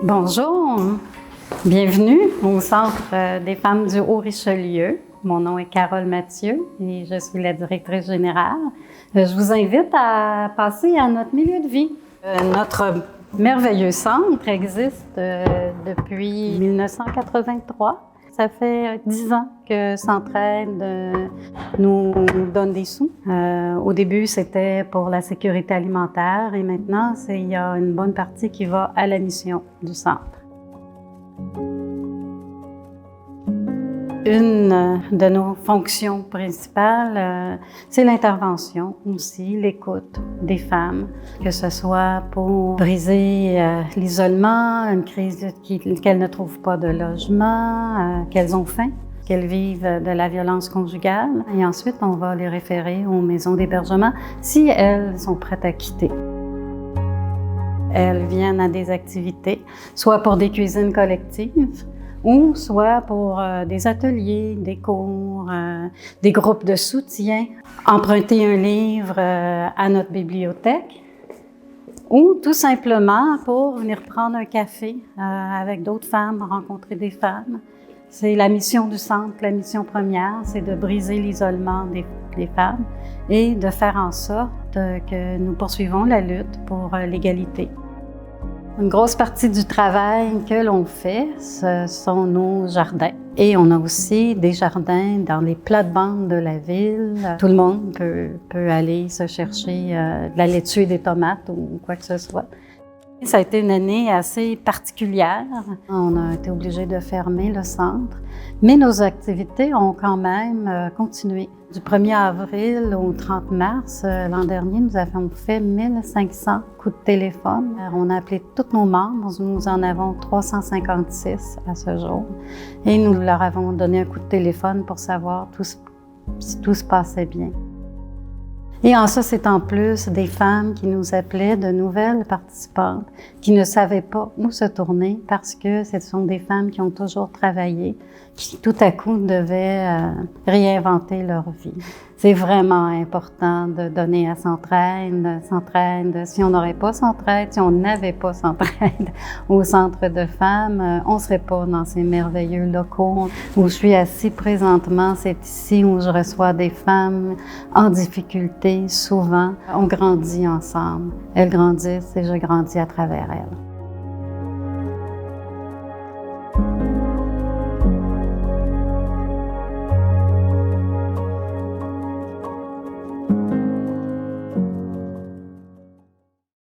Bonjour, bienvenue au Centre des femmes du Haut-Richelieu. Mon nom est Carole Mathieu et je suis la directrice générale. Je vous invite à passer à notre milieu de vie. Notre merveilleux centre existe depuis 1983. Ça fait 10 ans que Centraide nous donne des sous. Au début, c'était pour la sécurité alimentaire et maintenant, il y a une bonne partie qui va à la mission du centre. Une de nos fonctions principales, c'est l'intervention aussi, l'écoute des femmes, que ce soit pour briser l'isolement, une crise qu'elles ne trouvent pas de logement, qu'elles ont faim, qu'elles vivent de la violence conjugale. Et ensuite, on va les référer aux maisons d'hébergement si elles sont prêtes à quitter. Elles viennent à des activités, soit pour des cuisines collectives, ou soit pour des ateliers, des cours, des groupes de soutien, emprunter un livre à notre bibliothèque, ou tout simplement pour venir prendre un café avec d'autres femmes, rencontrer des femmes. C'est la mission du centre, la mission première, c'est de briser l'isolement des femmes et de faire en sorte que nous poursuivons la lutte pour l'égalité. Une grosse partie du travail que l'on fait, ce sont nos jardins. Et on a aussi des jardins dans les plates-bandes de la ville. Tout le monde peut aller se chercher de la laitue et des tomates ou quoi que ce soit. Ça a été une année assez particulière. On a été obligé de fermer le centre, mais nos activités ont quand même continué. Du 1er avril au 30 mars l'an dernier, nous avons fait 1500 coups de téléphone. On a appelé tous nos membres, nous en avons 356 à ce jour, et nous leur avons donné un coup de téléphone pour savoir si tout se passait bien. Et en ça, c'est en plus des femmes qui nous appelaient, de nouvelles participantes, qui ne savaient pas où se tourner parce que ce sont des femmes qui ont toujours travaillé, qui tout à coup devaient réinventer leur vie. C'est vraiment important de donner à Centraide. Centraide, si on n'aurait pas Centraide, si on n'avait pas Centraide au centre de femmes, on ne serait pas dans ces merveilleux locaux où je suis assise présentement. C'est ici où je reçois des femmes en difficulté. Souvent, on grandit ensemble. Elles grandissent et je grandis à travers elles.